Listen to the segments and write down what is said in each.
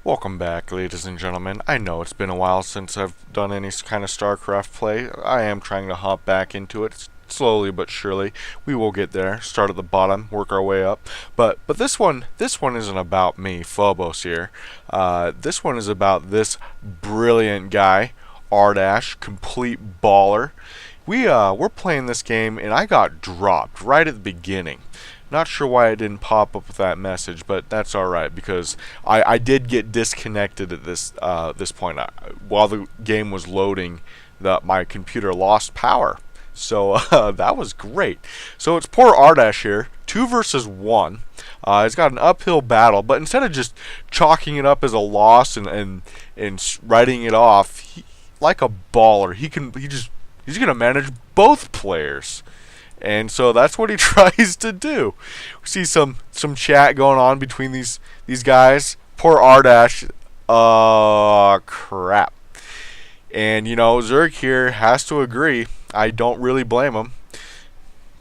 Welcome back, ladies and gentlemen. I know it's been a while since I've done any kind of StarCraft play. I am trying to hop back into it slowly but surely. We will get there. Start at the bottom, work our way up. But this one isn't about me, Phobos here. This one is about this brilliant guy, Ardash, complete baller. We're playing this game and I got dropped right at the beginning. Not sure why it didn't pop up with that message, but that's alright because I did get disconnected at this point. While the game was loading, my computer lost power. So that was great. So it's poor Ardash here, 2 versus 1. He's got an uphill battle, but instead of just chalking it up as a loss and writing it off, like a baller, he's gonna manage both players. And so that's what he tries to do. We see some chat going on between these guys. Poor Ardash. Crap. And Zerg here has to agree. I don't really blame him.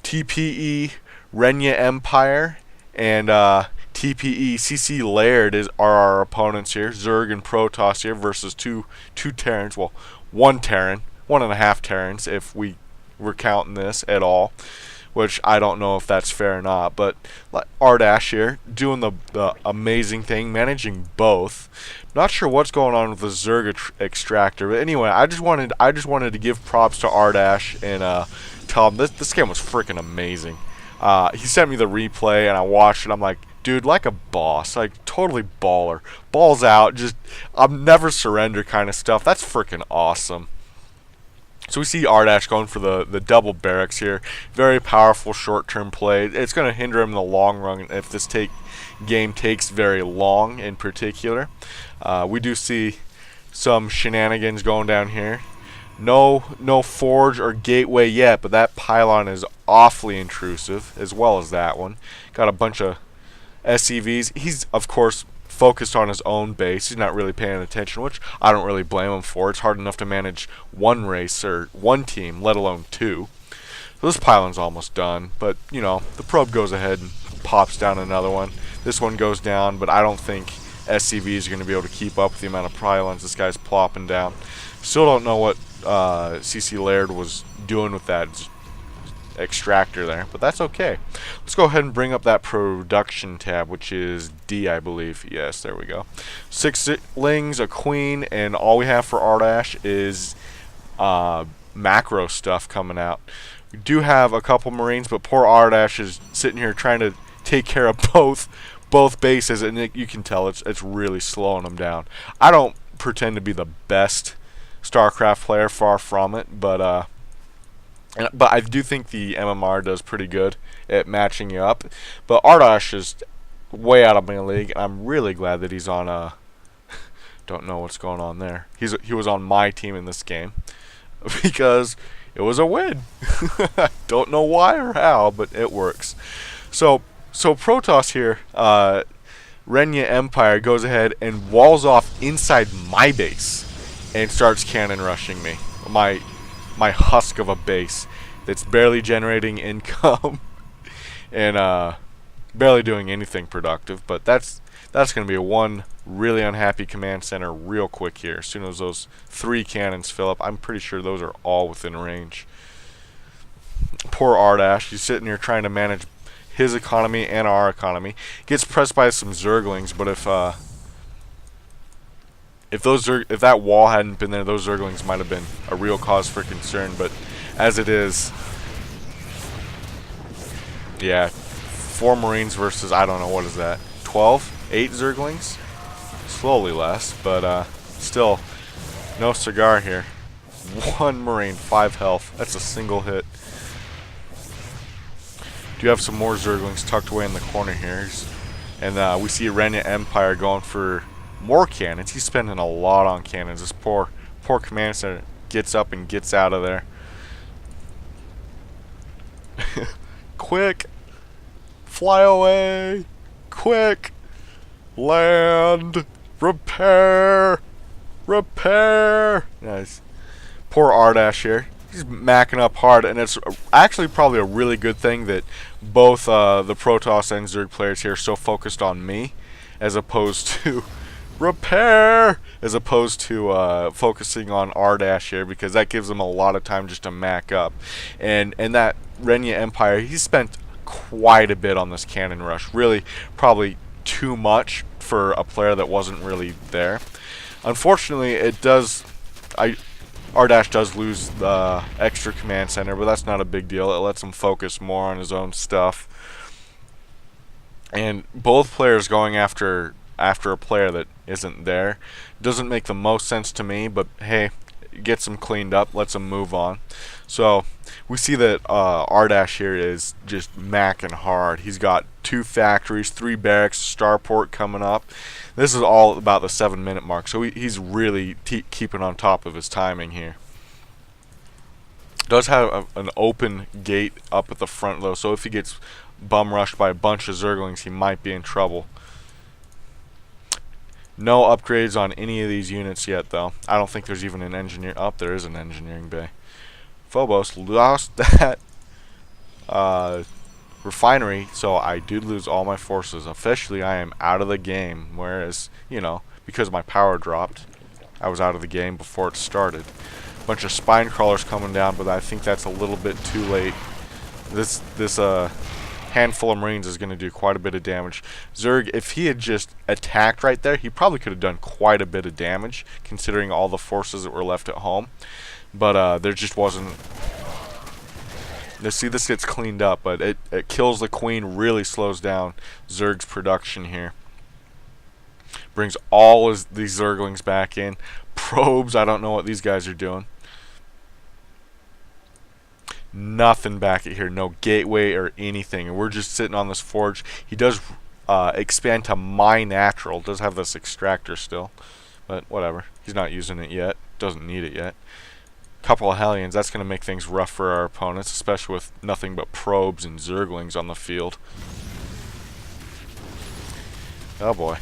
TPE Renya Empire and TPE CC Laird are our opponents here. Zerg and Protoss here versus two Terrans. Well, one Terran, 1.5 Terrans if we're counting this at all, which I don't know if that's fair or not. But Ardash here doing the amazing thing, managing both. Not sure what's going on with the Zerg extractor, but anyway, I just wanted to give props to Ardash and tell him this game was freaking amazing. He sent me the replay and I watched it. I'm like, dude, like a boss, like totally baller, balls out, just I'm never surrender kind of stuff. That's freaking awesome. So we see Ardash going for the double barracks here. Very powerful short-term play. It's going to hinder him in the long run if this game takes very long in particular. We do see some shenanigans going down here. No forge or gateway yet, but that pylon is awfully intrusive, as well as that one. Got a bunch of SCVs. He's, of course, focused on his own base. He's not really paying attention, which I don't really blame him for. It's hard enough to manage one race or one team, let alone two. So this pylon's almost done, but the probe goes ahead and pops down another one. This one goes down, but I don't think SCVs are going to be able to keep up with the amount of pylons this guy's plopping down. Still don't know what CC Laird was doing with that extractor there, but that's okay. Let's go ahead and bring up that production tab, which is D, I believe. Yes, there we go. 6 lings, a queen, and all we have for Ardash is macro stuff coming out. We do have a couple marines, but poor Ardash is sitting here trying to take care of both bases, and you can tell it's really slowing him down. I don't pretend to be the best StarCraft player, far from it, but I do think the MMR does pretty good at matching you up. But Ardash is way out of my league, and I'm really glad that he's on don't know what's going on there. He was on my team in this game because it was a win. Don't know why or how, but it works. So Protoss here, Renya Empire goes ahead and walls off inside my base and starts cannon rushing me. My husk of a base that's barely generating income and barely doing anything productive. But that's going to be one really unhappy command center real quick here. As soon as those 3 cannons fill up, I'm pretty sure those are all within range. Poor Ardash, he's sitting here trying to manage his economy and our economy. Gets pressed by some Zerglings, but if that wall hadn't been there, those Zerglings might have been a real cause for concern. But as it is, yeah, 4 Marines versus, I don't know, what is that, 12? 8 Zerglings? Slowly less, but still, no cigar here. 1 Marine, 5 health. That's a single hit. Do have some more Zerglings tucked away in the corner here. And we see Renya Empire going for more cannons. He's spending a lot on cannons. This poor command center gets up and gets out of there. Quick! Fly away! Quick! Land! Repair! Repair! Nice. Poor Ardash here. He's macking up hard, and it's actually probably a really good thing that both the Protoss and Zerg players here are so focused on me as opposed to repair, as opposed to focusing on Ardash here, because that gives him a lot of time just to mac up. And that Renya Empire, he spent quite a bit on this cannon rush. Really, probably too much for a player that wasn't really there. Unfortunately, it does. Ardash does lose the extra command center, but that's not a big deal. It lets him focus more on his own stuff. And both players going after a player that isn't there doesn't make the most sense to me, but hey, gets him cleaned up, lets him move on. So we see that Ardash here is just macking hard. He's got 2 factories, 3 barracks, starport coming up. This is all about the 7-minute mark, so he's really keeping on top of his timing here. Does have an open gate up at the front though, so if he gets bum rushed by a bunch of Zerglings, he might be in trouble. No upgrades on any of these units yet, though. I don't think there's even an engineer. Oh, there is an engineering bay. Phobos lost that refinery, so I did lose all my forces. Officially, I am out of the game, whereas, you know, because my power dropped, I was out of the game before it started. Bunch of spine crawlers coming down, but I think that's a little bit too late. This handful of Marines is going to do quite a bit of damage. Zerg, if he had just attacked right there, he probably could have done quite a bit of damage, considering all the forces that were left at home. But there just wasn't. See, this gets cleaned up, but it kills the queen, really slows down Zerg's production here. Brings all these Zerglings back in. Probes, I don't know what these guys are doing. Nothing back at here, no gateway or anything, and we're just sitting on this forge. He does expand to my natural, does have this extractor still, but whatever, he's not using it yet, doesn't need it yet. Couple of Hellions, that's going to make things rough for our opponents, especially with nothing but probes and Zerglings on the field. Oh boy.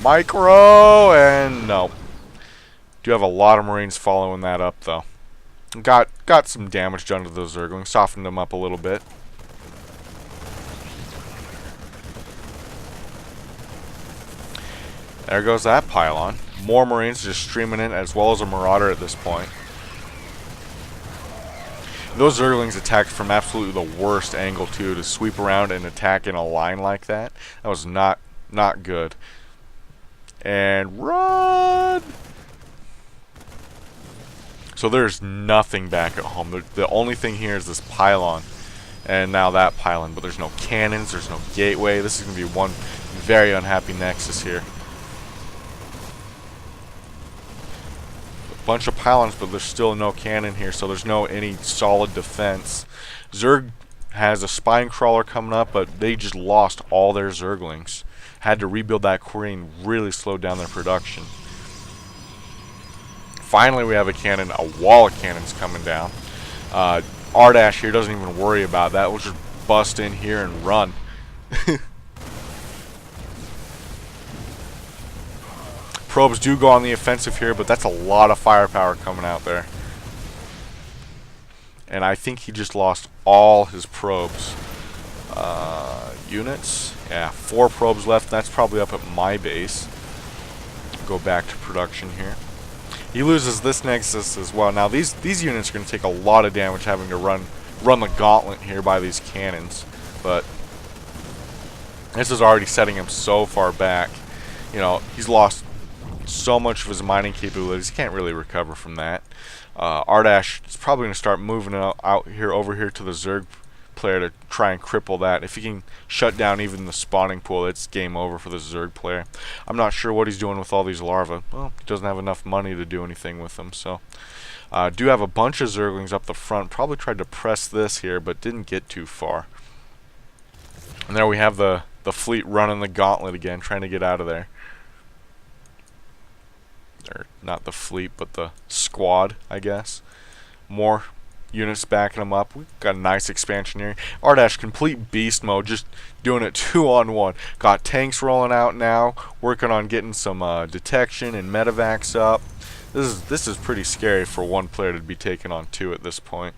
Micro, and no. Do have a lot of Marines following that up though. Got some damage done to those Zerglings, softened them up a little bit. There goes that pylon. More Marines just streaming in, as well as a Marauder at this point. Those Zerglings attacked from absolutely the worst angle too, to sweep around and attack in a line like that. That was not good. And run! So there's nothing back at home. The only thing here is this pylon, and now that pylon, but there's no cannons, there's no gateway. This is going to be one very unhappy nexus here. A bunch of pylons, but there's still no cannon here, so there's no any solid defense. Zerg has a spine crawler coming up, but they just lost all their Zerglings. Had to rebuild that queen, really slowed down their production. Finally, we have a cannon, a wall of cannons coming down. Ardash here doesn't even worry about that. We'll just bust in here and run. Probes do go on the offensive here, but that's a lot of firepower coming out there. And I think he just lost all his probes. Units? Yeah, 4 probes left. That's probably up at my base. Go back to production here. He loses this nexus as well. Now these units are going to take a lot of damage having to run the gauntlet here by these cannons, but this is already setting him so far back. You know, he's lost so much of his mining capabilities. He can't really recover from that. Ardash is probably going to start moving out here over here to the Zerg player to try and cripple that. If he can shut down even the spawning pool, it's game over for the Zerg player. I'm not sure what he's doing with all these larvae. Well, he doesn't have enough money to do anything with them, so do have a bunch of Zerglings up the front. Probably tried to press this here, but didn't get too far. And there we have the fleet running the gauntlet again, trying to get out of there. Or not the fleet, but the squad, I guess. More units backing them up. We've got a nice expansion here. Ardash, complete beast mode, just doing it 2-on-1. Got tanks rolling out now, working on getting some detection and medevacs up. This is pretty scary for one player to be taking on 2 at this point.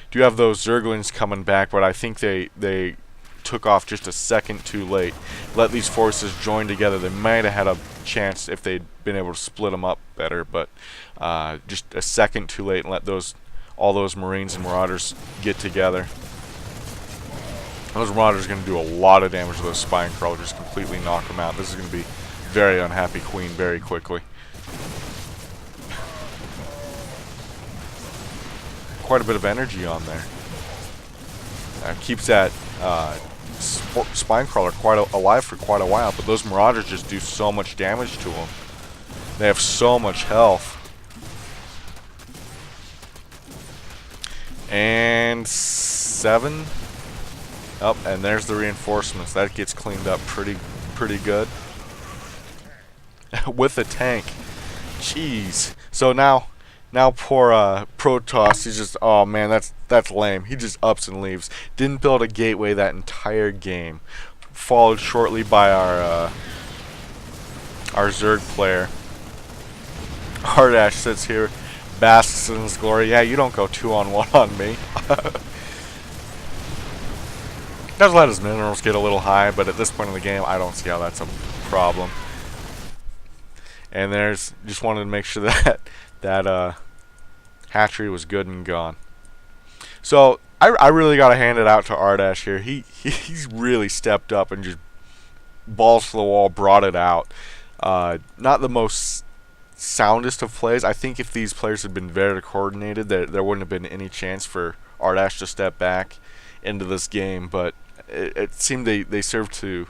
Do have those Zerglings coming back, but I think they took off just a second too late. Let these forces join together. They might have had a chance if they'd been able to split them up better, but just a second too late and let all those Marines and Marauders get together. Those Marauders are going to do a lot of damage to those Spine Crawlers, just completely knock them out. This is going to be very unhappy Queen very quickly. Quite a bit of energy on there. Keeps that Spine Crawler alive for quite a while, but those Marauders just do so much damage to them. They have so much health. And 7. Oh, and there's the reinforcements. That gets cleaned up pretty good. With a tank. Jeez. So now poor Protoss, he's just, oh man, that's lame. He just ups and leaves. Didn't build a gateway that entire game. Followed shortly by our Zerg player. Ardash sits here, basks in his glory. Yeah, you don't go 2-on-1 on me. Does let his minerals get a little high, but at this point in the game, I don't see how that's a problem. And just wanted to make sure that hatchery was good and gone. So I really got to hand it out to Ardash here. He's really stepped up and just balls to the wall, brought it out. Not the most soundest of plays. I think if these players had been very coordinated, there wouldn't have been any chance for Ardash to step back into this game, but it seemed they served to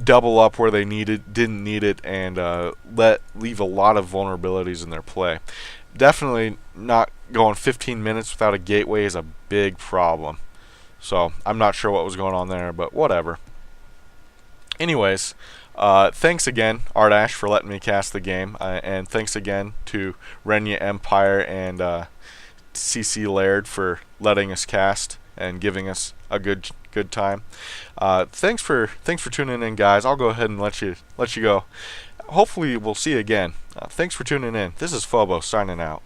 double up where they didn't need it, and leave a lot of vulnerabilities in their play. Definitely not going 15 minutes without a gateway is a big problem. So I'm not sure what was going on there, but whatever. Anyways, thanks again, Ardash, for letting me cast the game, and thanks again to Renya Empire and CC Laird for letting us cast and giving us a good time. Thanks for tuning in, guys. I'll go ahead and let you go. Hopefully we'll see you again. Thanks for tuning in. This is Phobo signing out.